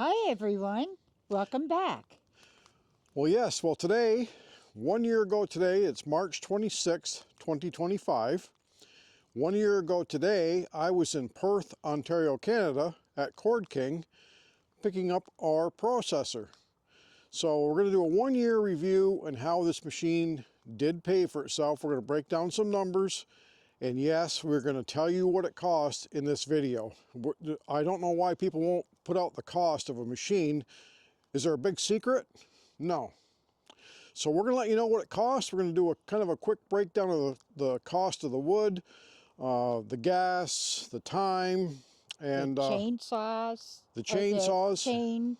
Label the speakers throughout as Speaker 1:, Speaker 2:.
Speaker 1: Hi everyone, welcome back.
Speaker 2: Well, yes, today, 1 year ago today, it's March 26th, 2025. 1 year ago today, I was in Perth, Ontario, Canada at Cord King picking up our processor. So we're going to do a 1 year review on how this machine did pay for itself. We're going to break down some numbers. And yes, we're going to tell you what it costs in this video. I don't know why people won't put out the cost of a machine. Is there a big secret? No. So we're going to let you know what it costs. We're going to do a kind of a quick breakdown of the cost of the wood, the gas, the time, and
Speaker 1: the chainsaws,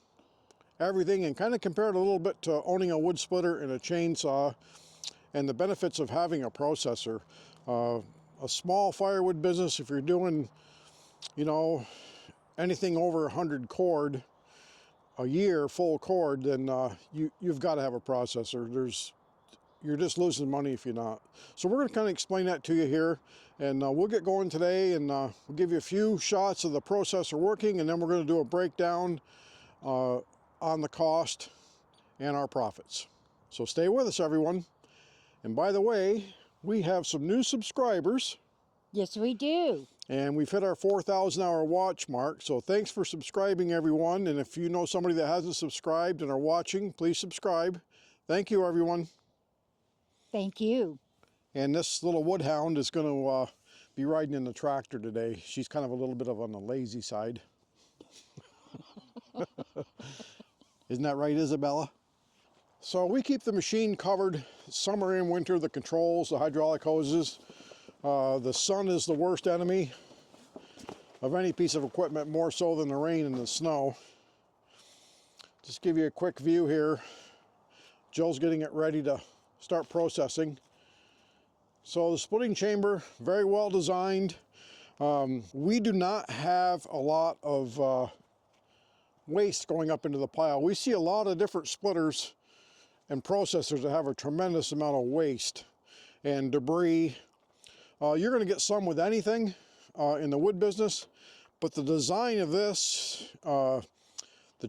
Speaker 2: everything, and kind of compare it a little bit to owning a wood splitter and a chainsaw and the benefits of having a processor. A small firewood business, if you're doing, anything over 100 cord a year, full cord, then you've got to have a processor. You're just losing money if you're not. So we're going to kind of explain that to you here, and we'll get going today, and we'll give you a few shots of the processor working, and then we're going to do a breakdown on the cost and our profits. So stay with us, everyone. And by the way, we have some new subscribers.
Speaker 1: Yes, we do.
Speaker 2: And we've hit our 4,000 hour watch mark. So thanks for subscribing, everyone. And if you know somebody that hasn't subscribed and are watching, please subscribe. Thank you, everyone.
Speaker 1: Thank you.
Speaker 2: And this little woodhound is going to be riding in the tractor today. She's kind of a little bit on the lazy side. Isn't that right, Isabella? So we keep the machine covered summer and winter, the controls, the hydraulic hoses. The sun is the worst enemy of any piece of equipment, more so than the rain and the snow. Just give you a quick view here. Jill's getting it ready to start processing. So the splitting chamber, very well designed. We do not have a lot of waste going up into the pile. We see a lot of different splitters and processors that have a tremendous amount of waste and debris. You're going to get some with anything in the wood business, but the design of this, the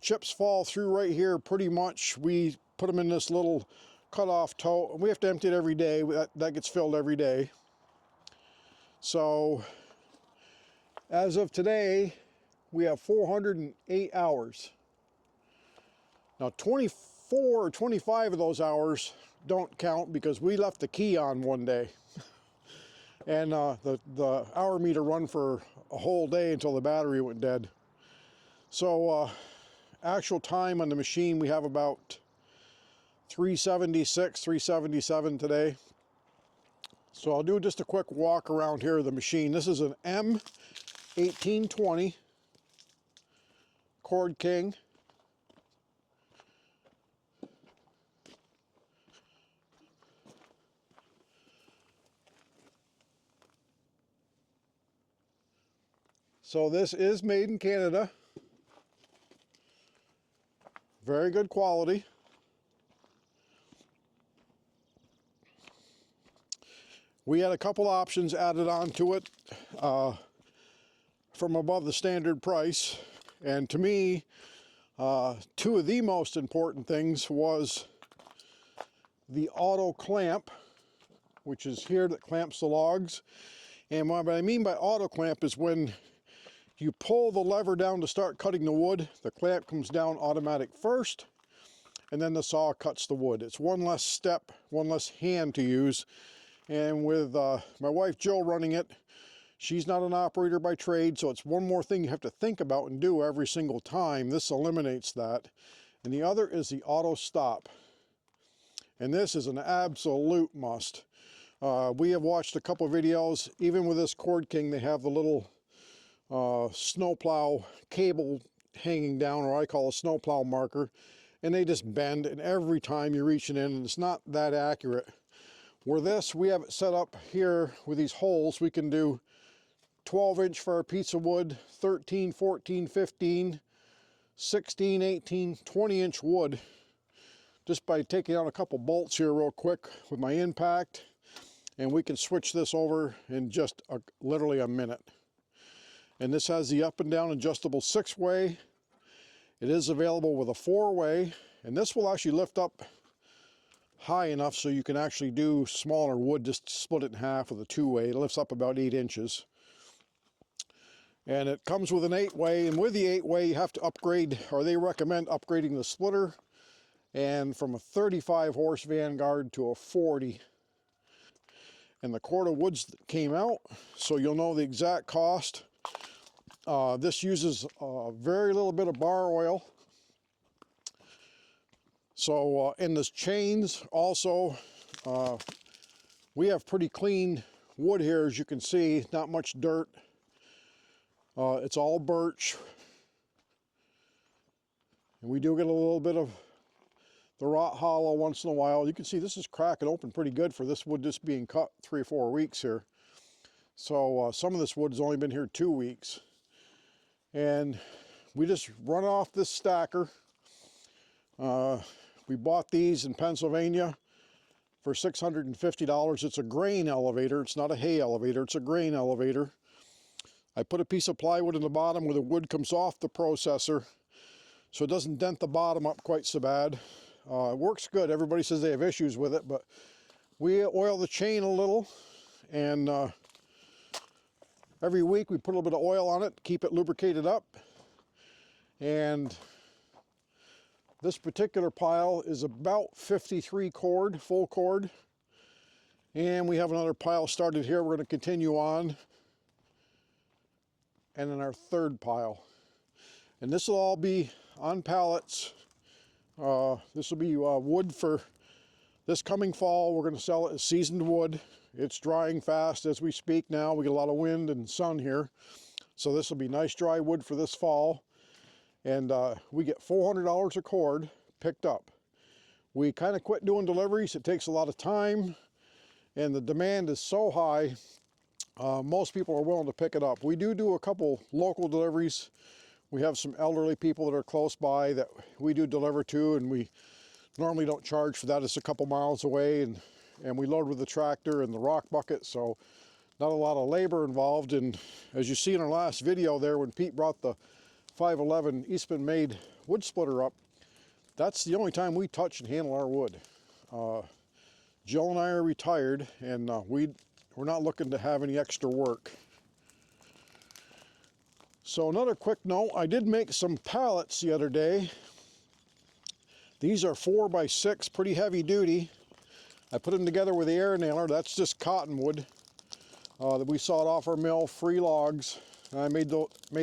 Speaker 2: chips fall through right here pretty much. We put them in this little cut-off tote. We have to empty it every day. That gets filled every day. So as of today, we have 408 hours. Now 24 or 25 of those hours don't count because we left the key on one day. And the hour meter run for a whole day until the battery went dead. So actual time on the machine, we have about 376, 377 today. So I'll do just a quick walk around here of the machine. This is an M18-20 Cord King. So this is made in Canada. Very good quality. We had a couple options added on to it from above the standard price. And to me, two of the most important things was the auto clamp, which is here that clamps the logs. And what I mean by auto clamp is when you pull the lever down to start cutting the wood, the clamp comes down automatic first, and then the saw cuts the wood. It's one less step, one less hand to use. And with my wife Jill running it, she's not an operator by trade, so it's one more thing you have to think about and do every single time. This eliminates that. And the other is the auto stop. And this is an absolute must. We have watched a couple of videos. Even with this Cord King, they have the little snowplow cable hanging down, or I call a snowplow marker, and they just bend, and every time you're reaching in, and it's not that accurate. Where this, we have it set up here with these holes. We can do 12-inch for our piece of wood, 13, 14, 15, 16, 18, 20-inch wood, just by taking out a couple bolts here real quick with my impact, and we can switch this over in just literally a minute. And this has the up and down adjustable 6-way. It is available with a 4-way, and this will actually lift up high enough so you can actually do smaller wood, just split it in half with a 2-way. It lifts up about 8 inches. And it comes with an 8-way, and with the 8-way you have to upgrade, or they recommend upgrading the splitter, and from a 35 horse Vanguard to a 40. And the cord of woods that came out, so you'll know the exact cost. This uses very little bit of bar oil. So in the chains also, we have pretty clean wood here, as you can see, not much dirt. It's all birch. And we do get a little bit of the rot hollow once in a while. You can see this is cracking open pretty good for this wood just being cut 3 or 4 weeks here. So some of this wood has only been here 2 weeks. And we just run off this stacker. We bought these in Pennsylvania for $650. It's a grain elevator. It's not a hay elevator. It's a grain elevator. I put a piece of plywood in the bottom where the wood comes off the processor so it doesn't dent the bottom up quite so bad. It works good. Everybody says they have issues with it, but we oil the chain a little, and every week we put a little bit of oil on it, keep it lubricated up. And this particular pile is about 53 cord, full cord. And we have another pile started here. We're going to continue on. And then our 3rd pile. And this will all be on pallets. This will be wood for this coming fall. We're going to sell it as seasoned wood. It's drying fast as we speak now. We get a lot of wind and sun here. So this will be nice dry wood for this fall. And we get $400 a cord picked up. We kind of quit doing deliveries. It takes a lot of time, and the demand is so high, most people are willing to pick it up. We do a couple local deliveries. We have some elderly people that are close by that we do deliver to, and we normally don't charge for that. It's a couple miles away, and we load with the tractor and the rock bucket, so not a lot of labor involved. And as you see in our last video there, when Pete brought the 511 Eastman made wood splitter up, that's the only time we touch and handle our wood. Jill and I are retired, and we're not looking to have any extra work. So another quick note, I did make some pallets the other day. These are 4x6, pretty heavy duty. I put them together with the air nailer. That's just cottonwood that we sawed off our mill, free logs. And I made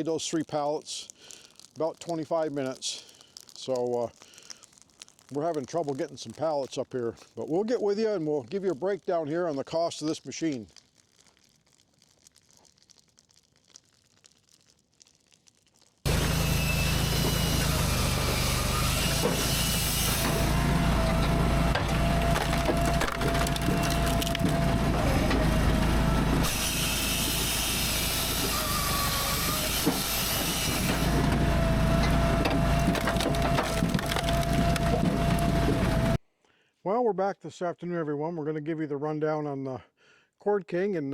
Speaker 2: those 3 pallets, about 25 minutes. So we're having trouble getting some pallets up here. But we'll get with you and we'll give you a breakdown here on the cost of this machine. Well, we're back this afternoon, everyone. We're going to give you the rundown on the Cord King and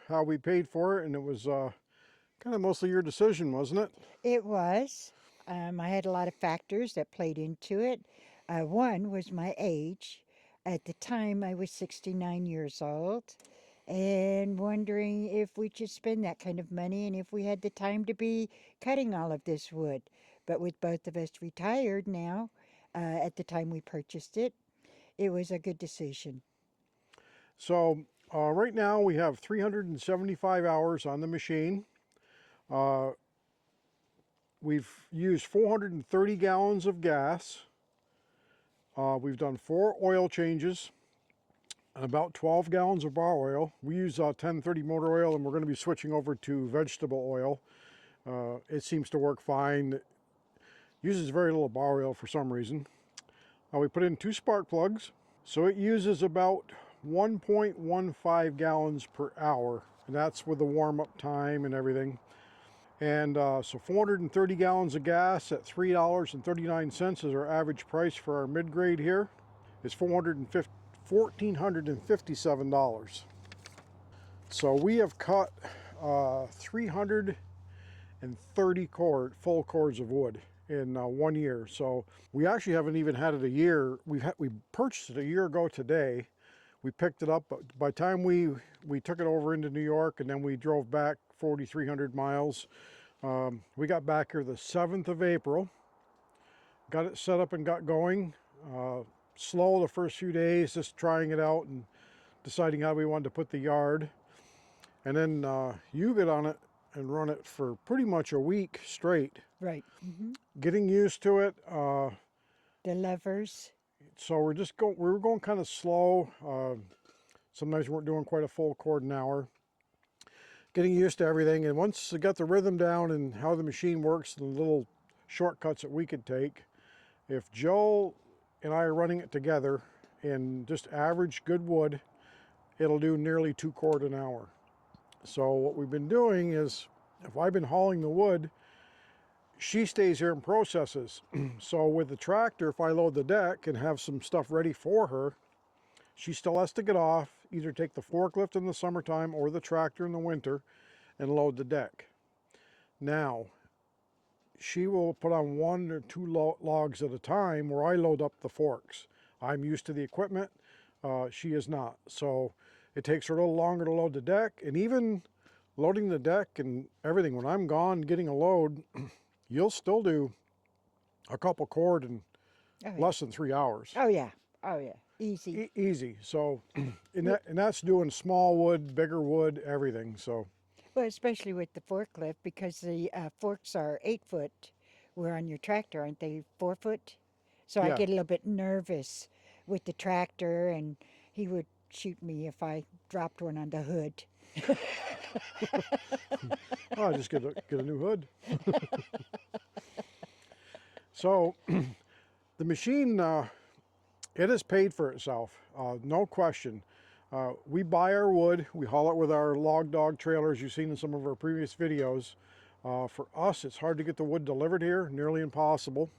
Speaker 2: how we paid for it. And it was kind of mostly your decision, wasn't it?
Speaker 1: It was. I had a lot of factors that played into it. One was my age. At the time, I was 69 years old, and wondering if we should spend that kind of money and if we had the time to be cutting all of this wood. But with both of us retired now, at the time we purchased it, it was a good decision.
Speaker 2: So right now we have 375 hours on the machine. We've used 430 gallons of gas. We've done 4 oil changes and about 12 gallons of bar oil. We use 1030 motor oil, and we're going to be switching over to vegetable oil. It seems to work fine. It uses very little bar oil for some reason. We put in 2 spark plugs, so it uses about 1.15 gallons per hour, and that's with the warm-up time and everything. And so 430 gallons of gas at $3.39 is our average price for our mid-grade here. It's $1,457. So we have cut 330 full cords of wood. in 1 year. So we actually haven't even had it a year. We purchased it a year ago today. We picked it up, but by the time we took it over into New York and then we drove back 4,300 miles, we got back here the 7th of April, got it set up and got going. Slow the first few days, just trying it out and deciding how we wanted to put the yard. And then you get on it and run it for pretty much a week straight.
Speaker 1: Right.
Speaker 2: Getting used to it.
Speaker 1: The levers.
Speaker 2: So we were going kind of slow. Sometimes we weren't doing quite a full cord an hour. Getting used to everything, and once I got the rhythm down and how the machine works, the little shortcuts that we could take, if Joe and I are running it together in just average good wood, it'll do nearly 2 cord an hour. So what we've been doing is, if I've been hauling the wood, she stays here and processes. So with the tractor, if I load the deck and have some stuff ready for her, she still has to get off, either take the forklift in the summertime or the tractor in the winter and load the deck. Now, she will put on 1 or 2 logs at a time where I load up the forks. I'm used to the equipment, she is not. So it takes her a little longer to load the deck, and even loading the deck and everything, when I'm gone getting a load, you'll still do a couple cord in less than 3 hours.
Speaker 1: Oh yeah. Oh yeah. Easy.
Speaker 2: Easy. So, and that's doing small wood, bigger wood, everything. So,
Speaker 1: Well, especially with the forklift, because the forks are 8 foot, where on your tractor, aren't they 4 foot? So I
Speaker 2: yeah.
Speaker 1: get a little bit nervous with the tractor, and he would shoot me if I dropped one on the hood.
Speaker 2: Oh, just get a new hood. So, the machine, it has paid for itself, no question. We buy our wood, we haul it with our log dog trailers you've seen in some of our previous videos. For us, it's hard to get the wood delivered here, nearly impossible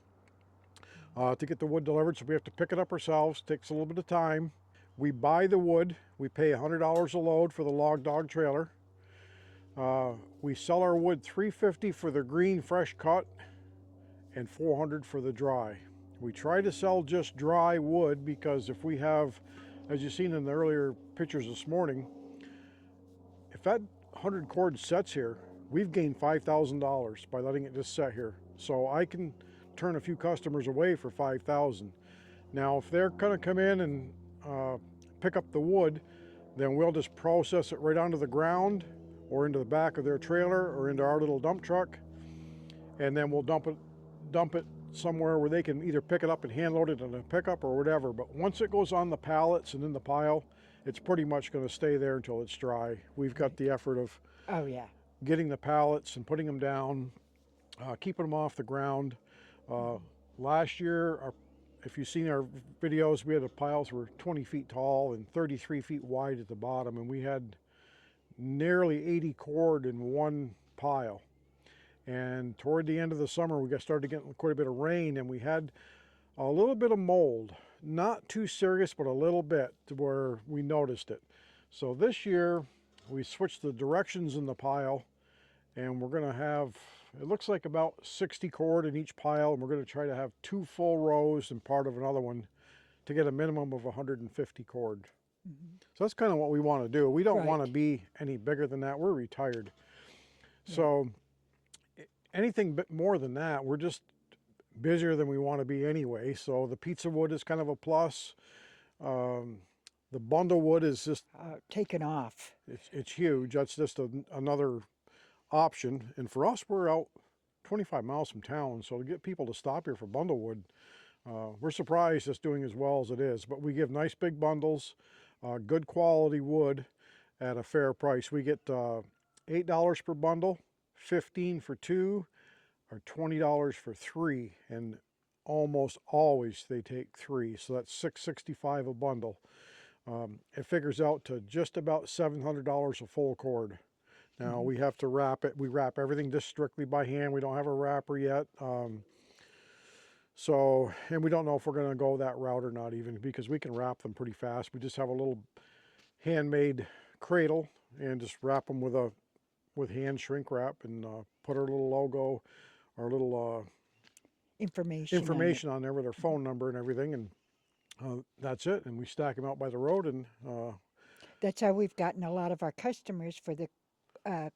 Speaker 2: to get the wood delivered, so we have to pick it up ourselves. Takes a little bit of time. We buy the wood, we pay $100 a load for the log dog trailer. We sell our wood $350 for the green fresh cut and $400 for the dry. We try to sell just dry wood because if we have, as you've seen in the earlier pictures this morning, if that 100 cord sets here, we've gained $5,000 by letting it just set here. So I can turn a few customers away for $5,000. Now, if they're gonna come in and pick up the wood, then we'll just process it right onto the ground or into the back of their trailer or into our little dump truck, and then we'll dump it somewhere where they can either pick it up and hand load it in a pickup or whatever. But once it goes on the pallets and in the pile, it's pretty much going to stay there until it's dry. We've got the effort of getting the pallets and putting them down, keeping them off the ground. Last year, if you've seen our videos, we had the piles were 20 feet tall and 33 feet wide at the bottom, and we had nearly 80 cord in one pile. And toward the end of the summer, we started getting quite a bit of rain, and we had a little bit of mold. Not too serious, but a little bit to where we noticed it. So this year, we switched the directions in the pile, and we're going to have, it looks like about 60 cord in each pile, and we're going to try to have 2 full rows and part of another one to get a minimum of 150 cord. So that's kind of what we want to do. We don't want to be any bigger than that. We're retired. So anything more than that, we're just busier than we want to be anyway. So the pizza wood is kind of a plus. The bundle wood is just
Speaker 1: taken off.
Speaker 2: It's huge. That's just another option. And for us, we're out 25 miles from town, so to get people to stop here for bundle wood, we're surprised it's doing as well as it is. But we give nice big bundles, good quality wood at a fair price. We get $8 per bundle, $15 for 2, or $20 for 3, and almost always they take 3, so that's $6.65 a bundle. It figures out to just about $700 a full cord. Now we have to wrap it. We wrap everything just strictly by hand. We don't have a wrapper yet. And we don't know if we're going to go that route or not, even because we can wrap them pretty fast. We just have a little handmade cradle and just wrap them with hand shrink wrap and put our little logo, our little
Speaker 1: Information on it.
Speaker 2: information on there with their phone number and everything, and that's it. And we stack them out by the road, and
Speaker 1: That's how we've gotten a lot of our customers for the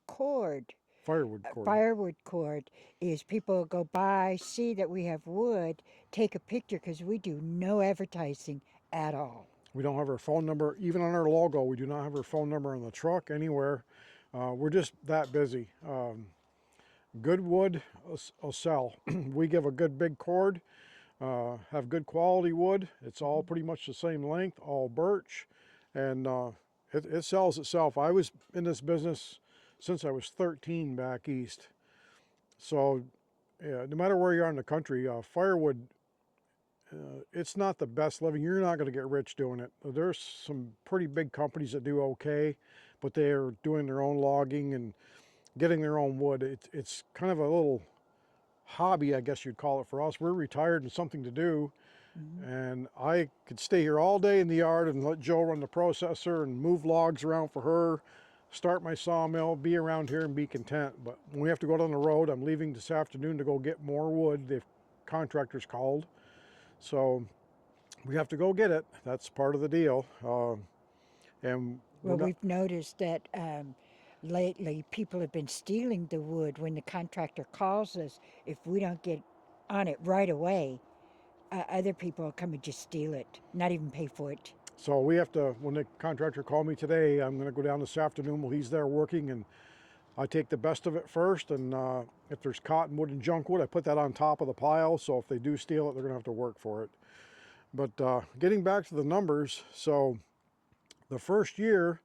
Speaker 1: cord,
Speaker 2: firewood cord.
Speaker 1: firewood cord, is people go by, see that we have wood, take a picture because we do no advertising at all.
Speaker 2: We don't have our phone number, even on our logo. We do not have our phone number on the truck anywhere. We're just that busy. Good wood will sell. We give a good big cord, have good quality wood. It's all pretty much the same length, all birch, and it sells itself. I was in this business since I was 13 back east. So yeah, no matter where you are in the country, firewood, it's not the best living. You're not going to get rich doing it. There's some pretty big companies that do okay, but they are doing their own logging and getting their own wood. It's kind of a little hobby, I guess you'd call it, for us. We're retired and something to do, and I could stay here all day in the yard and let Joe run the processor and move logs around for her, start my sawmill, be around here and be content. But when we have to go down the road, I'm leaving this afternoon to go get more wood. The contractors called, so we have to go get it. That's part of the deal. And
Speaker 1: Well, we've noticed that lately people have been stealing the wood when the contractor calls us. If we don't get on it right away, other people will come and just steal it, not even pay for it.
Speaker 2: so we have to, when the contractor called me today, I'm going to go down this afternoon while he's there working, and I take the best of it first, and if there's cottonwood and junk wood, I put that on top of the pile, so if they do steal it, they're going to have to work for it. But getting back to the numbers, so the first year,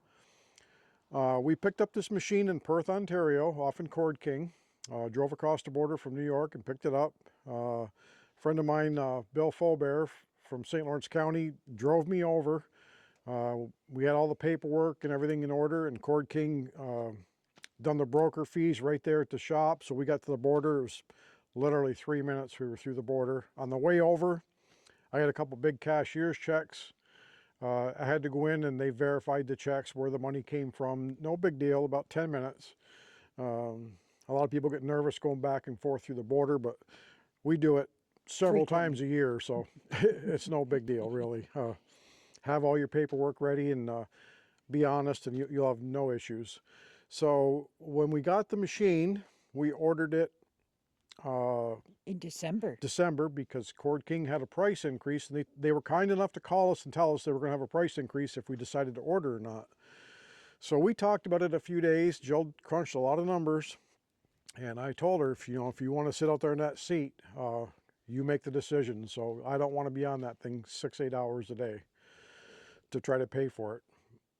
Speaker 2: we picked up this machine in Perth, Ontario, off in Cord King, drove across the border from New York and picked it up. A friend of mine, Bill Faubert from St. Lawrence County, drove me over. We had all the paperwork and everything in order, and Cord King done the broker fees right there at the shop. So we got to the border. It was literally 3 minutes. We were through the border. On the way over, I had a couple big cashier's checks. I had to go in and they verified the checks, where the money came from. No big deal, about 10 minutes. A lot of people get nervous going back and forth through the border, but we do it several times a year, so it's no big deal, really. Have all your paperwork ready and be honest, and you'll have no issues. So when we got the machine, we ordered it
Speaker 1: In
Speaker 2: December, because Cord King had a price increase, and they were kind enough to call us and tell us they were going to have a price increase if we decided to order or not. So we talked about it a few days. Jill crunched a lot of numbers, and I told her, if you want to sit out there in that seat, you make the decision. So I don't want to be on that thing 6-8 hours a day to try to pay for it.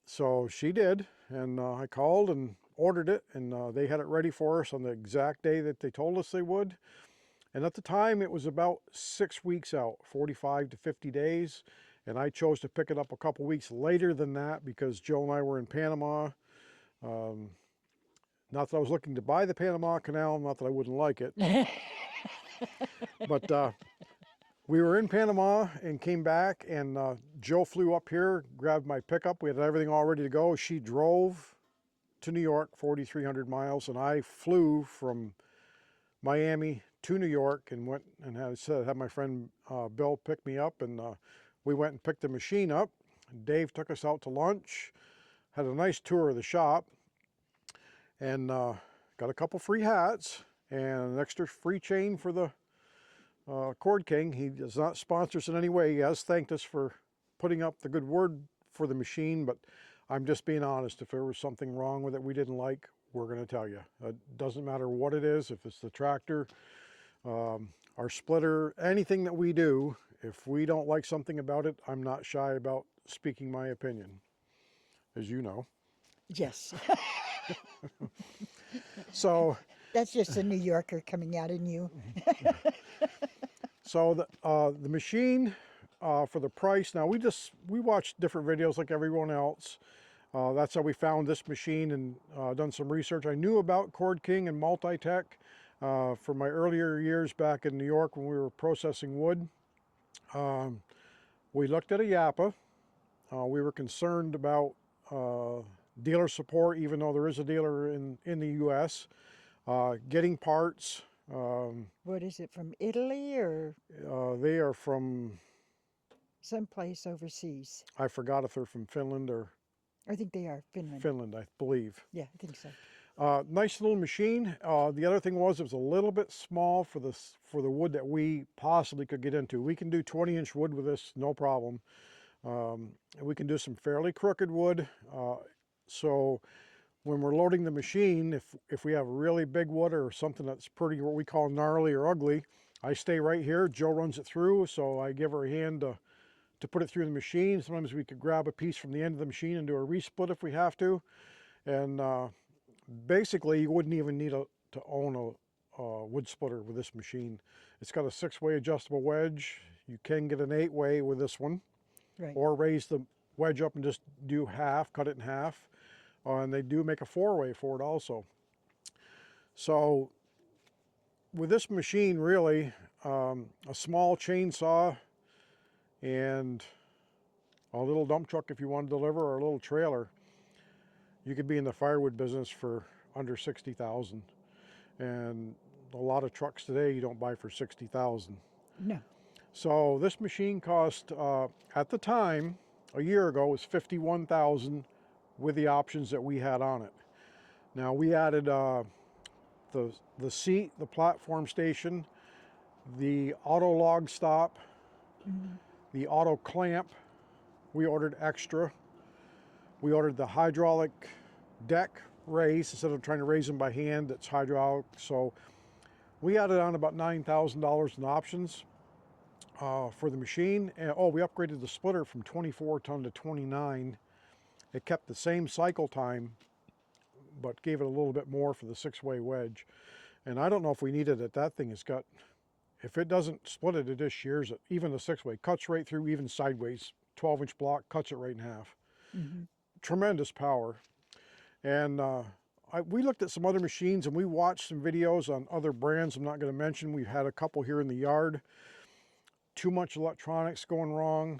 Speaker 2: So she did, and I called and ordered it, and they had it ready for us on the exact day that they told us they would. And at the time, it was about 6 weeks out, 45 to 50 days. And I chose to pick it up a couple weeks later than that because Joe and I were in Panama. Not that I was looking to buy the Panama Canal, not that I wouldn't like it. But we were in Panama and came back, and Joe flew up here, grabbed my pickup. We had everything all ready to go. She drove to New York, 4,300 miles, and I flew from Miami to New York and went and had my friend Bill pick me up, and we went and picked the machine up. Dave took us out to lunch, had a nice tour of the shop, and got a couple free hats and an extra free chain for the Cord King. He does not sponsor us in any way. He has thanked us for putting up the good word for the machine, but I'm just being honest. If there was something wrong with it we didn't like, we're going to tell you. It doesn't matter what it is, if it's the tractor, our splitter, anything that we do. If we don't like something about it, I'm not shy about speaking my opinion, as you know.
Speaker 1: Yes.
Speaker 2: So
Speaker 1: That's just a New Yorker coming out in you.
Speaker 2: So the machine, for the price, now we watched different videos like everyone else. That's how we found this machine and done some research. I knew about Cord King and Multi-Tech from my earlier years back in New York when we were processing wood. We looked at a Yappa. We were concerned about dealer support, even though there is a dealer in the US. Getting parts,
Speaker 1: What is it, from Italy or
Speaker 2: They are from,
Speaker 1: someplace overseas?
Speaker 2: I forgot if they're from Finland or
Speaker 1: I think they are Finland.
Speaker 2: Finland, I believe.
Speaker 1: Yeah, I think so.
Speaker 2: Nice little machine. The other thing was it was a little bit small for the wood that we possibly could get into. We can do 20-inch wood with this, no problem. We can do some fairly crooked wood. So when we're loading the machine, if we have really big wood or something that's pretty, what we call gnarly or ugly, I stay right here. Joe runs it through, so I give her a hand to put it through the machine. Sometimes we could grab a piece from the end of the machine and do a resplit if we have to. And basically, you wouldn't even need to own a wood splitter with this machine. It's got a 6-way adjustable wedge. You can get an 8-way with this one,
Speaker 1: Right.
Speaker 2: or raise the wedge up and just do half, cut it in half. And they do make a 4-way for it also. So with this machine, really, a small chainsaw and a little dump truck if you want to deliver, or a little trailer, you could be in the firewood business for under 60,000. And a lot of trucks today you don't buy for 60,000.
Speaker 1: No.
Speaker 2: So this machine cost, at the time, a year ago, was 51,000 with the options that we had on it. Now we added the seat, the platform station, the auto log stop, the auto clamp. We ordered extra. We ordered the hydraulic deck raise instead of trying to raise them by hand. It's hydraulic. So we added on about $9,000 in options for the machine. And we upgraded the splitter from 24 ton to 29. It kept the same cycle time, but gave it a little bit more for the 6-way wedge. And I don't know if we needed it. That thing has got, if it doesn't split it, it just shears it. Even the 6-way cuts right through, even sideways. 12-inch block cuts it right in half. Tremendous power. And we looked at some other machines and we watched some videos on other brands I'm not going to mention. We've had a couple here in the yard. Too much electronics going wrong.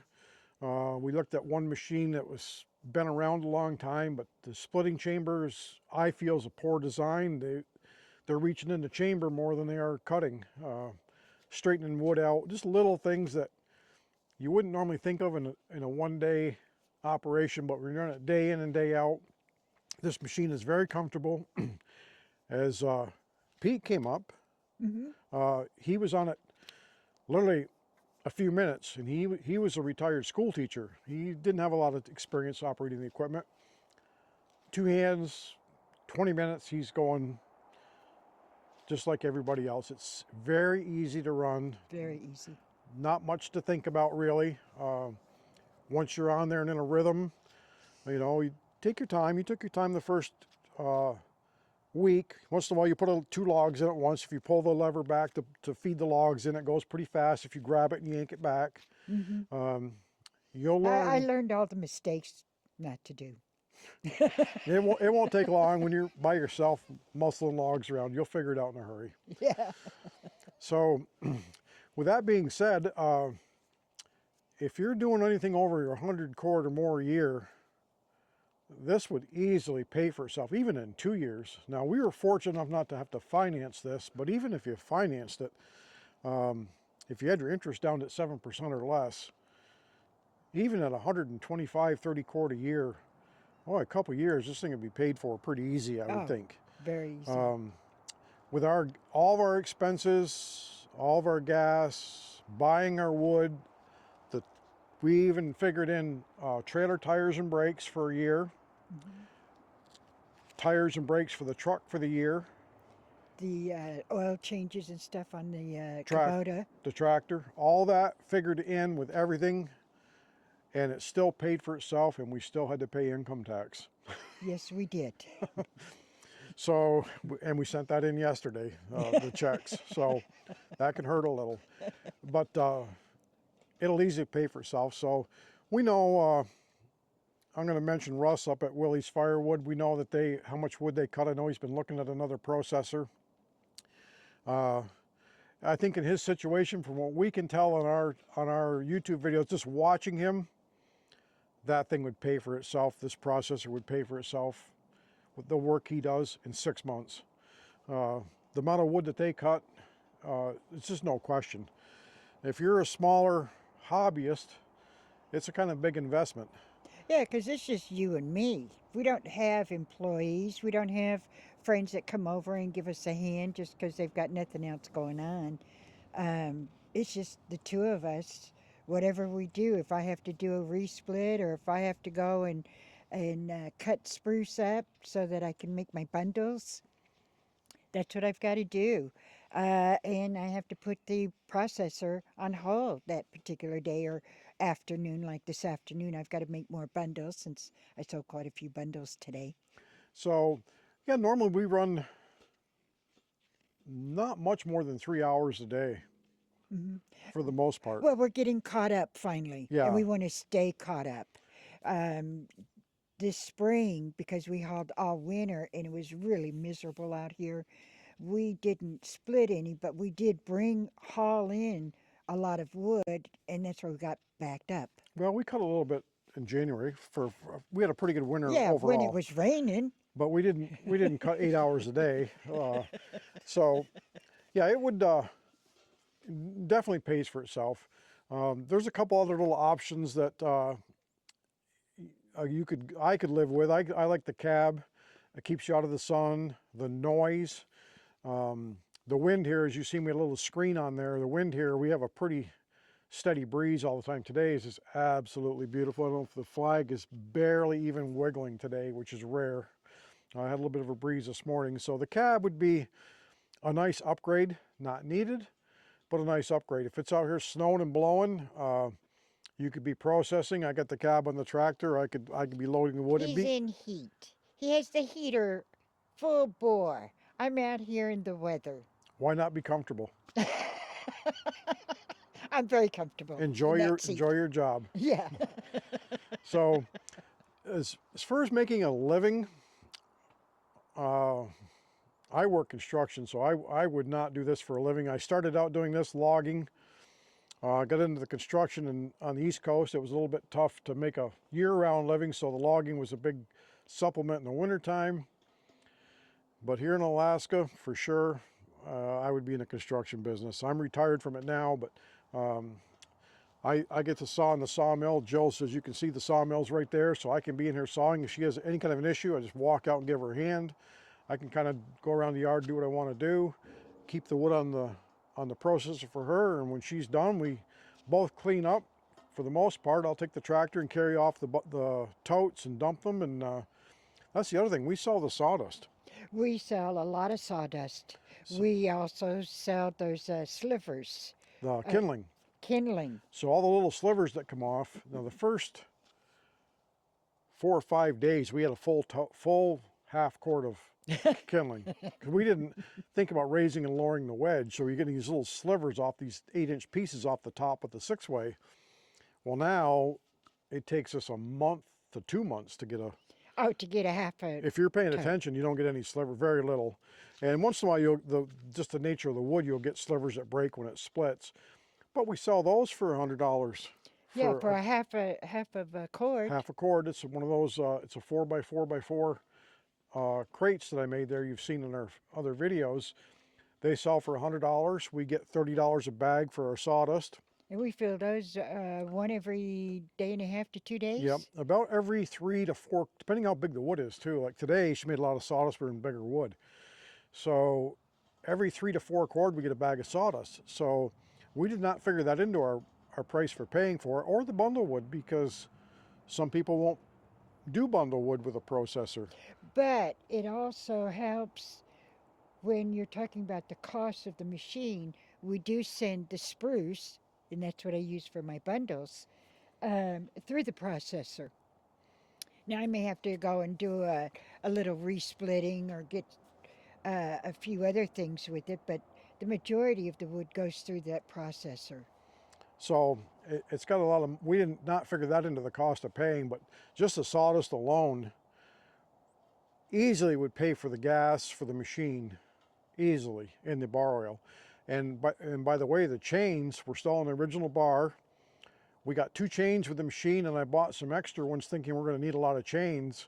Speaker 2: We looked at one machine that was been around a long time, but the splitting chambers, I feel, is a poor design. They're reaching in the chamber more than they are cutting, straightening wood out, just little things that you wouldn't normally think of in a one-day operation, but we're running it day in and day out. This machine is very comfortable. As Pete came up, he was on it literally a few minutes, and he was a retired school teacher. He didn't have a lot of experience operating the equipment. 2 hands, 20 minutes, he's going just like everybody else. It's very easy to run.
Speaker 1: Very easy.
Speaker 2: Not much to think about, really. Once you're on there and in a rhythm, you know, you take your time. You took your time the first week. Once in a while, you put 2 logs in at once. If you pull the lever back to feed the logs in, it goes pretty fast. If you grab it and yank it back, you'll learn.
Speaker 1: I learned all the mistakes not to do.
Speaker 2: It won't take long when you're by yourself muscling logs around. You'll figure it out in a hurry.
Speaker 1: Yeah.
Speaker 2: So with that being said, if you're doing anything over your 100 cord or more a year, this would easily pay for itself, even in 2 years. Now, we were fortunate enough not to have to finance this, but even if you financed it, if you had your interest down at 7% or less, even at 125, 30 cord a year, a couple of years, this thing would be paid for pretty easy, I would think.
Speaker 1: Very easy.
Speaker 2: With all of our expenses, all of our gas, buying our wood, we even figured in trailer tires and brakes for a year, tires and brakes for the truck for the year,
Speaker 1: The oil changes and stuff on the Kubota.
Speaker 2: the tractor, all that figured in with everything, and it still paid for itself, and we still had to pay income tax.
Speaker 1: Yes, we did.
Speaker 2: So, and we sent that in yesterday, the checks. So that can hurt a little, but it'll easily pay for itself. So we know, I'm going to mention Russ up at Willie's Firewood. We know that how much wood they cut. I know he's been looking at another processor. I think in his situation, from what we can tell on our YouTube videos, just watching him, that thing would pay for itself. This processor would pay for itself with the work he does in 6 months. The amount of wood that they cut, it's just no question. If you're a smaller hobbyist, it's a kind of big investment.
Speaker 1: Yeah, because it's just you and me. We don't have employees. We don't have friends that come over and give us a hand just because they've got nothing else going on. It's just the two of us. Whatever we do, if I have to do a resplit or if I have to go and cut spruce up so that I can make my bundles, that's what I've got to do. And I have to put the processor on hold that particular day or afternoon, like this afternoon. I've got to make more bundles since I sold quite a few bundles today.
Speaker 2: So, yeah, normally we run not much more than 3 hours a day
Speaker 1: Hmm.
Speaker 2: for the most part.
Speaker 1: Well, we're getting caught up finally, and
Speaker 2: Yeah.
Speaker 1: we want to stay caught up. Um, this spring, because we hauled all winter and it was really miserable out here, we didn't split any, but we did haul in a lot of wood, and that's where we got backed up.
Speaker 2: Well, we cut a little bit in January we had a pretty good winter
Speaker 1: Yeah, when it
Speaker 2: overall,
Speaker 1: was raining.
Speaker 2: but we didn't cut 8 hours a day. So yeah, it would definitely pays for itself. There's a couple other little options that I could live with. I like the cab. It keeps you out of the sun. The noise, the wind here, as you see me a little screen on there. The wind here, we have a pretty steady breeze all the time. Today is just absolutely beautiful. I don't know if the flag is barely even wiggling today, which is rare. I had a little bit of a breeze this morning. So the cab would be a nice upgrade, not needed, but a nice upgrade. If it's out here snowing and blowing, you could be processing. I got the cab on the tractor. I could be loading the wood.
Speaker 1: He's in heat. He has the heater full bore. I'm out here in the weather.
Speaker 2: Why not be comfortable?
Speaker 1: I'm very comfortable
Speaker 2: Enjoy
Speaker 1: in
Speaker 2: your
Speaker 1: that seat.
Speaker 2: enjoy your job.
Speaker 1: Yeah.
Speaker 2: So as far as making a living, I work construction, so I would not do this for a living. I started out doing this logging. Got into the construction and on the East Coast. It was a little bit tough to make a year-round living, so the logging was a big supplement in the wintertime. But here in Alaska, for sure, I would be in the construction business. I'm retired from it now, but I get to saw in the sawmill. Jill says you can see the sawmills right there, so I can be in here sawing. If she has any kind of an issue, I just walk out and give her a hand. I can kind of go around the yard, do what I want to do, keep the wood on the processor for her, and when she's done, we both clean up. For the most part, I'll take the tractor and carry off the totes and dump them, and that's the other thing. We sell the sawdust.
Speaker 1: We sell a lot of sawdust. We also sell those slivers,
Speaker 2: The kindling.
Speaker 1: kindling.
Speaker 2: So all the little slivers that come off. Now the first 4 or 5 days, we had a full half quart of kindling, because we didn't think about raising and lowering the wedge. So you're getting these little slivers off, these 8-inch pieces off the top of the 6-way. Well, now it takes us a month to 2 months to get a.
Speaker 1: Oh, to get a half a.
Speaker 2: If you're paying attention, you don't get any sliver, very little. And once in a while, just the nature of the wood, you'll get slivers that break when it splits. But we sell those for $100.
Speaker 1: Yeah, for a half of a cord.
Speaker 2: Half a cord. It's one of those. It's a 4x4x4 crates that I made there. You've seen in our other videos. They sell for $100. We get $30 a bag for our sawdust.
Speaker 1: And we fill those one every day and a half to 2 days.
Speaker 2: Yep, about every 3 to 4, depending how big the wood is too. Like today, she made a lot of sawdust for bigger wood. So every 3 to 4 cord, we get a bag of sawdust. So we did not figure that into our price for paying for it, or the bundle wood, because some people won't do bundle wood with a processor.
Speaker 1: But it also helps when you're talking about the cost of the machine. We do send the spruce, and that's what I use for my bundles, through the processor. Now I may have to go and do a little resplitting or get a few other things with it, but the majority of the wood goes through that processor.
Speaker 2: So it's got a lot of, we did not figure that into the cost of paying, but just the sawdust alone easily would pay for the gas for the machine, easily, in the bar oil. And by the way, the chains were still on the original bar. We got 2 chains with the machine, and I bought some extra ones thinking we're going to need a lot of chains.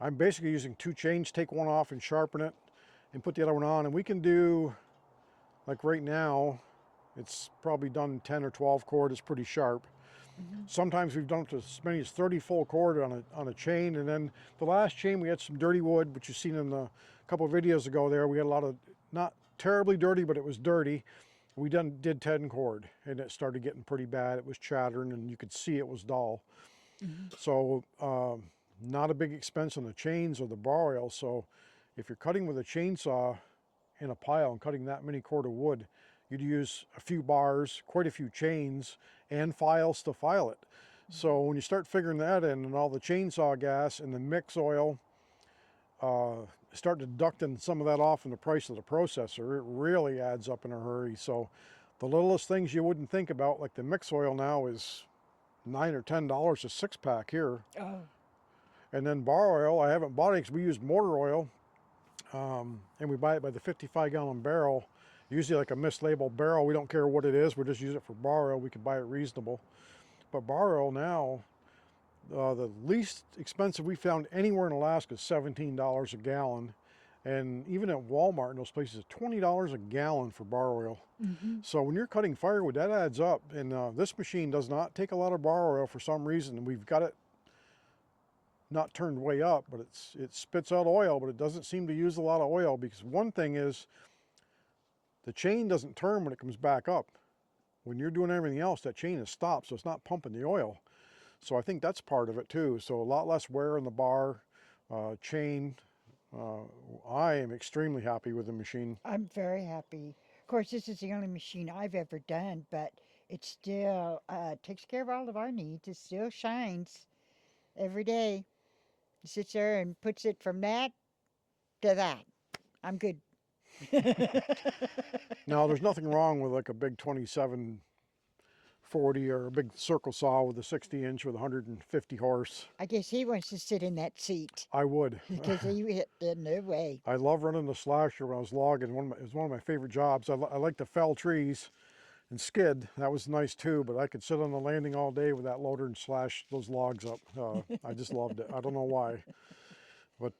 Speaker 2: I'm basically using 2 chains, take one off and sharpen it, and put the other one on. And we can do Like right now, it's probably done 10 or 12 cord. It's pretty sharp.
Speaker 1: Mm-hmm.
Speaker 2: Sometimes we've done up to as many as 30 full cord on a chain. And then the last chain, we had some dirty wood, which you've seen in the couple of videos ago there. We had a lot of, not terribly dirty, but it was dirty. We did 10 cord, and it started getting pretty bad. It was chattering, and you could see it was dull.
Speaker 1: Mm-hmm.
Speaker 2: So not a big expense on the chains or the bar oil. So if you're cutting with a chainsaw in a pile and cutting that many cord of wood, you'd use a few bars, quite a few chains, and files to file it. So when you start figuring that in, and all the chainsaw gas and the mix oil start deducting some of that off in the price of the processor, it really adds up in a hurry. So the littlest things you wouldn't think about, like the mix oil now is $9 or $10 a 6-pack here.
Speaker 1: Oh.
Speaker 2: And then bar oil, I haven't bought it because we use motor oil, and we buy it by the 55-gallon barrel. Usually like a mislabeled barrel. We don't care what it is. We just use it for bar oil. We can buy it reasonable. But bar oil now, the least expensive we found anywhere in Alaska is $17 a gallon. And even at Walmart and those places, $20 a gallon for bar oil.
Speaker 1: Mm-hmm.
Speaker 2: So when you're cutting firewood, that adds up. And this machine does not take a lot of bar oil for some reason. We've got it not turned way up, but it spits out oil, but it doesn't seem to use a lot of oil, because one thing is the chain doesn't turn when it comes back up. When you're doing everything else, that chain is stopped, so it's not pumping the oil. So I think that's part of it too. So a lot less wear in the bar, chain. I am extremely happy with the machine.
Speaker 1: I'm very happy. Of course, this is the only machine I've ever done, but it still takes care of all of our needs. It still shines every day. It sits there and puts it from that to that. I'm good.
Speaker 2: Now, there's nothing wrong with like a big 2740 or a big circle saw with a 60-inch with 150 horse.
Speaker 1: I guess he wants to sit in that seat
Speaker 2: I would.
Speaker 1: because he hit no way.
Speaker 2: I love running the slasher when I was logging. It was one of my favorite jobs. I like to fell trees and skid. That was nice too, but I could sit on the landing all day with that loader and slash those logs up. I just loved it. I don't know why. But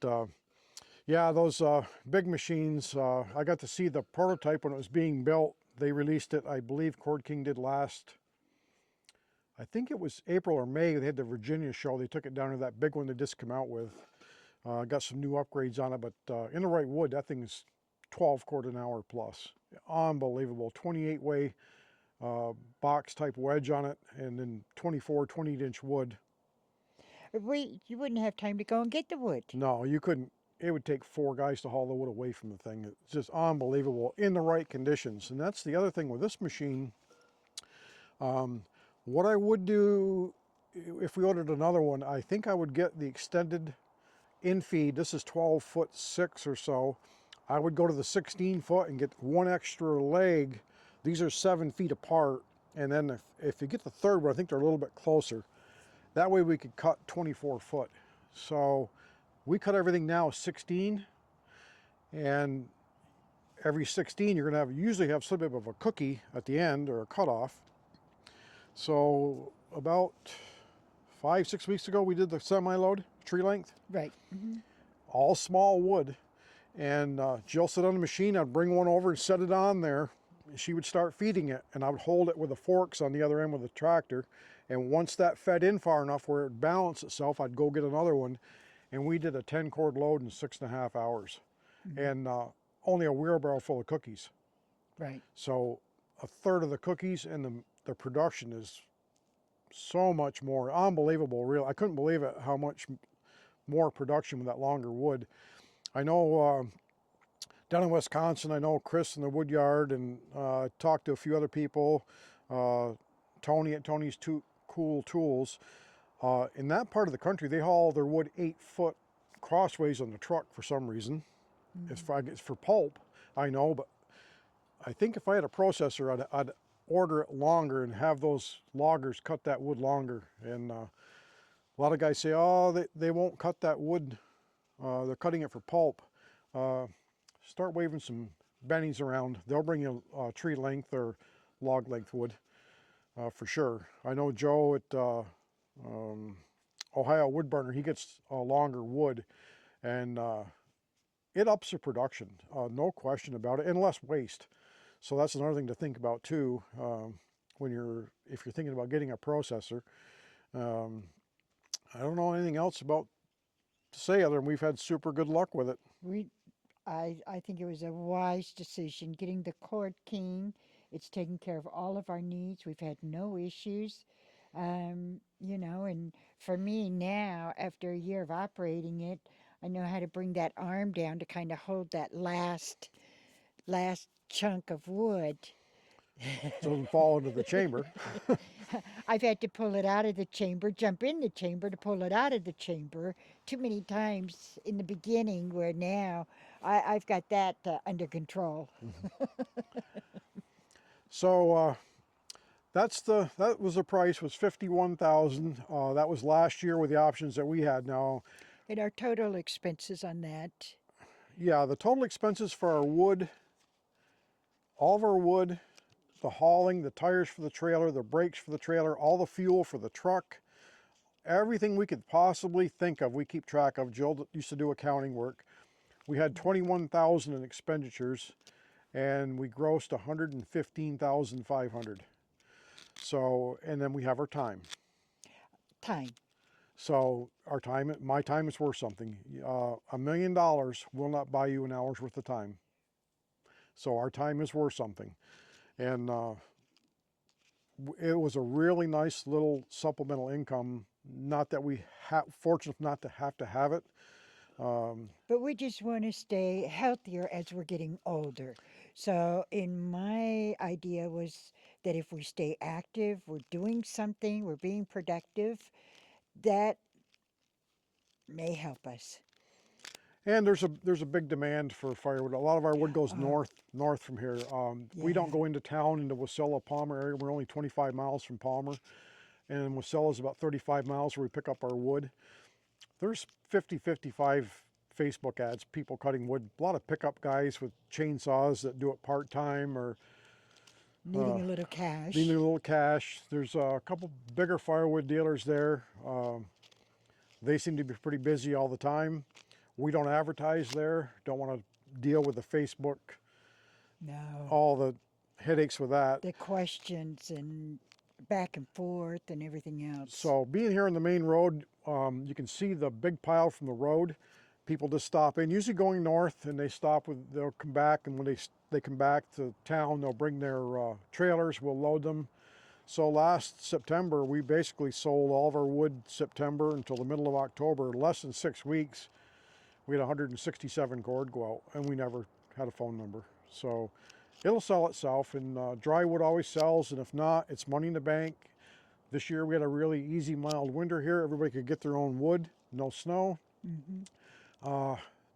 Speaker 2: yeah, those big machines, I got to see the prototype when it was being built. They released it, I believe Cord King did last, I think it was April or May. They had the Virginia show. They took it down to that big one they just come out with. Got some new upgrades on it, but in the right wood, that thing is 12 cord an hour plus. Unbelievable. 28-way box type wedge on it, and then 24, 28-inch wood.
Speaker 1: You wouldn't have time to go and get the wood.
Speaker 2: No, you couldn't. It would take 4 guys to haul the wood away from the thing. It's just unbelievable in the right conditions. And that's the other thing with this machine. What I would do if we ordered another one, I think I would get the extended infeed. This is 12'6" or so. I would go to the 16-foot and get one extra leg. These are 7 feet apart. And then if you get the third one, I think they're a little bit closer. That way we could cut 24 foot. So we cut everything now 16, and every 16 you're gonna usually have some type of a cookie at the end or a cutoff. So about 5-6 weeks ago we did the semi-load tree length.
Speaker 1: Right. Mm-hmm.
Speaker 2: All small wood. And Jill sit on the machine, I'd bring one over and set it on there. She would start feeding it, and I would hold it with the forks on the other end with the tractor. And once that fed in far enough where it balanced itself, I'd go get another one. And we did a 10 cord load in 6.5 hours. Mm-hmm. And only a wheelbarrow full of cookies.
Speaker 1: Right.
Speaker 2: So a third of the cookies, and the production is so much more. Unbelievable, real. I couldn't believe it, how much more production with that longer wood. I know down in Wisconsin, I know Chris in the WoodYard, and talked to a few other people. Tony at Tony's Cool Tools. In that part of the country, they haul their wood 8-foot crossways on the truck for some reason. Mm-hmm. It's for pulp, I know, but I think if I had a processor, I'd order it longer and have those loggers cut that wood longer. And a lot of guys say, oh, they won't cut that wood. They're cutting it for pulp. Start waving some bennies around. They'll bring you tree length or log length wood for sure. I know Joe at Ohio Wood Burner, he gets longer wood, and it ups the production, no question about it, and less waste. So that's another thing to think about too, when if you're thinking about getting a processor. I don't know anything else about to say other than we've had super good luck with it.
Speaker 1: We, I think it was a wise decision getting the Cord King. It's taken care of all of our needs. We've had no issues. You know, and for me now, after a year of operating it, I know how to bring that arm down to kind of hold that last chunk of wood.
Speaker 2: So it doesn't fall into the chamber.
Speaker 1: I've had to pull it out of the chamber, jump in the chamber to pull it out of the chamber too many times in the beginning, where now I've got that under control.
Speaker 2: So that was the price, was 51,000. That was last year with the options that we had. Now,
Speaker 1: And our total expenses on that,
Speaker 2: yeah, the total expenses for our wood, all of our wood, the hauling, the tires for the trailer, the brakes for the trailer, all the fuel for the truck, everything we could possibly think of, we keep track of. Jill used to do accounting work. We had 21,000 in expenditures, and we grossed 115,500. So, and then we have our time.
Speaker 1: time.
Speaker 2: So our time, my time is worth something. $1 million will not buy you an hour's worth of time. So our time is worth something. And it was a really nice little supplemental income. Not that we fortunate not to have it.
Speaker 1: But we just want to stay healthier as we're getting older. So, in my idea was that if we stay active, we're doing something, we're being productive, that may help us.
Speaker 2: And there's a big demand for firewood. A lot of our wood goes
Speaker 1: Uh,
Speaker 2: north from here. We
Speaker 1: yeah.
Speaker 2: don't go into town, into Wasilla, Palmer area. We're only 25 miles from Palmer, and Wasilla is about 35 miles where we pick up our wood. There's 55 Facebook ads, people cutting wood. A lot of pickup guys with chainsaws that do it part-time or
Speaker 1: Needing a little cash.
Speaker 2: needing a little cash. There's a couple bigger firewood dealers there. They seem to be pretty busy all the time. We don't advertise there. Don't want to deal with the Facebook,
Speaker 1: No.
Speaker 2: all the headaches with that.
Speaker 1: The questions and back and forth and everything else.
Speaker 2: So being here on the main road, you can see the big pile from the road. People just stop in, usually going north, and they stop with, they'll come back, and when they come back to town, they'll bring their trailers, we'll load them. So last September, we basically sold all of our wood September until the middle of October. Less than 6 weeks, we had 167 cord go out, and we never had a phone number. So it'll sell itself, and dry wood always sells, and if not, it's money in the bank. This year we had a really easy, mild winter here. Everybody could get their own wood, no snow.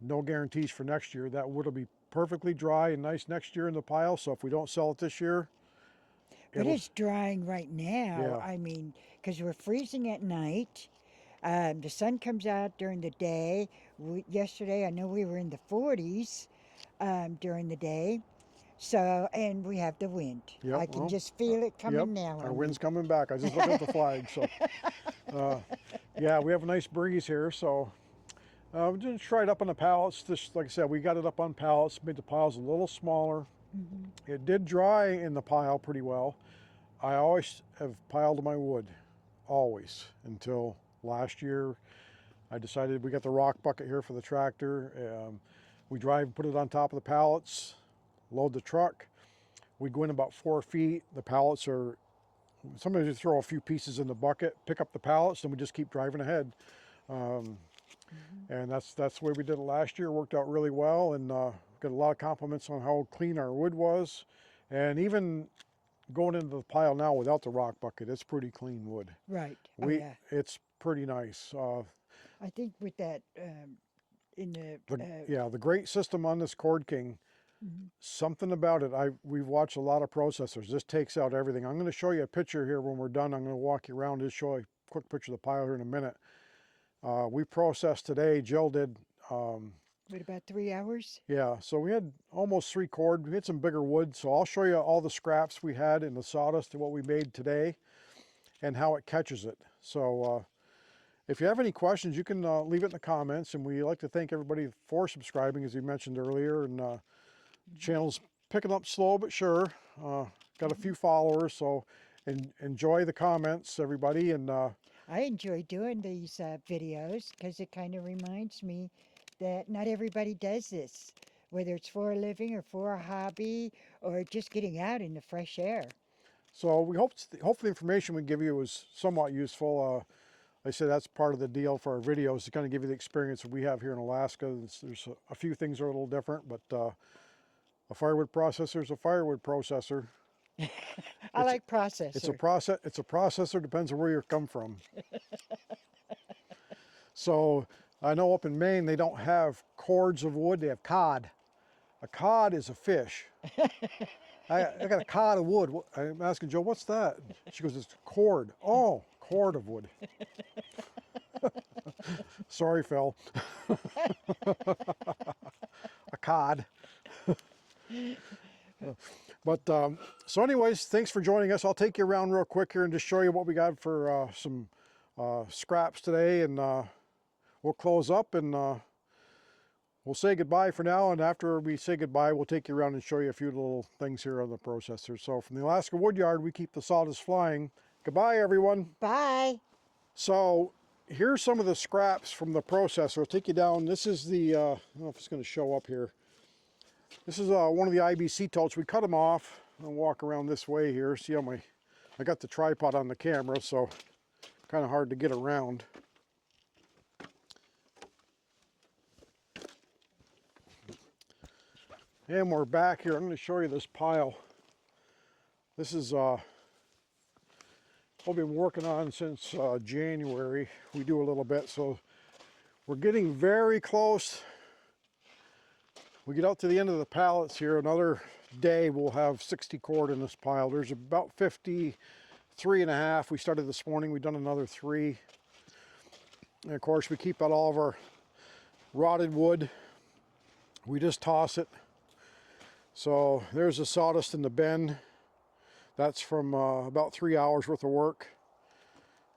Speaker 2: No guarantees for next year. That wood will be perfectly dry and nice next year in the pile, so if we don't sell it this year,
Speaker 1: But it's drying right now.
Speaker 2: yeah.
Speaker 1: I mean, because we're freezing at night. The sun comes out during the day. Yesterday, I know we were in the 40s during the day. So, and we have the wind.
Speaker 2: Yep,
Speaker 1: I can
Speaker 2: well,
Speaker 1: just feel it
Speaker 2: yep,
Speaker 1: coming now.
Speaker 2: our
Speaker 1: on
Speaker 2: wind's
Speaker 1: me.
Speaker 2: coming back. I just looked at the flag, so yeah, we have a nice breeze here. So we just tried up on the pallets. Just like I said, we got it up on pallets, made the piles a little smaller. It did dry in the pile pretty well. I always have piled my wood, always, until last year. I decided, we got the rock bucket here for the tractor. We drive, put it on top of the pallets, load the truck. We go in about 4 feet. The pallets are, sometimes you throw a few pieces in the bucket, pick up the pallets, and we just keep driving ahead. And that's the way we did it last year. It worked out really well, and got a lot of compliments on how clean our wood was. And even going into the pile now without the rock bucket, it's pretty clean wood.
Speaker 1: Right. Oh, yeah.
Speaker 2: It's pretty nice.
Speaker 1: I think with that, in the,
Speaker 2: Yeah, the great system on this Cord King, something about it. We've watched a lot of processors. This takes out everything. I'm going to show you a picture here when we're done. I'm going to walk you around, just show you a quick picture of the pile here in a minute. We processed today, Jill did.
Speaker 1: what about 3 hours?
Speaker 2: Yeah, so we had almost 3 cord. We had some bigger wood, so I'll show you all the scraps we had in the sawdust and what we made today and how it catches it. So if you have any questions, you can leave it in the comments, and we like to thank everybody for subscribing, as we mentioned earlier, and channel's picking up slow but sure. Got a few followers, so enjoy the comments, everybody. And
Speaker 1: I enjoy doing these videos because it kind of reminds me that not everybody does this, whether it's for a living or for a hobby or just getting out in the fresh air.
Speaker 2: so we hope the information we give you was somewhat useful. Like I said, that's part of the deal for our videos, to kind of give you the experience that we have here in Alaska. There's a few things are a little different, but a firewood processor is a firewood processor.
Speaker 1: I
Speaker 2: It's
Speaker 1: like processor.
Speaker 2: it's a processor, depends on where you come from. So I know up in Maine they don't have cords of wood, they have cod. A cod is a fish. I got a cod of wood. I'm asking Jo, what's that? She goes, it's a cord. Oh, cord of wood. Sorry, Phil. A cod. But so anyways, thanks for joining us. I'll take you around real quick here and just show you what we got for some scraps today, and we'll close up and we'll say goodbye for now. And after we say goodbye, we'll take you around and show you a few little things here on the processor. So from the Alaska WoodYard, we keep the sawdust flying. Goodbye, everyone.
Speaker 1: Bye.
Speaker 2: So here's some of the scraps from the processor. I'll take you down. This is the, I don't know if it's going to show up here. This is one of the IBC totes. We cut them off. I'll walk around this way here. See how I got the tripod on the camera, so kind of hard to get around. And we're back here. I'm going to show you this pile. This is what we've been working on since January. We do a little bit, so we're getting very close. We get out to the end of the pallets here. Another day we'll have 60 cord in this pile. There's about 53 and a half. We started this morning. We've done another 3. And of course we keep out all of our rotted wood. We just toss it. So there's the sawdust in the bin. That's from about 3 hours worth of work.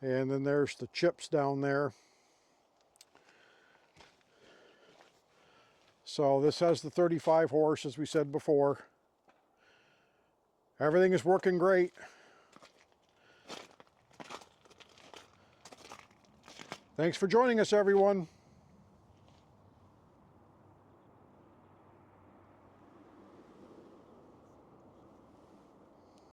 Speaker 2: And then there's the chips down there. So this has the 35 horse, as we said before. Everything is working great. Thanks for joining us, everyone.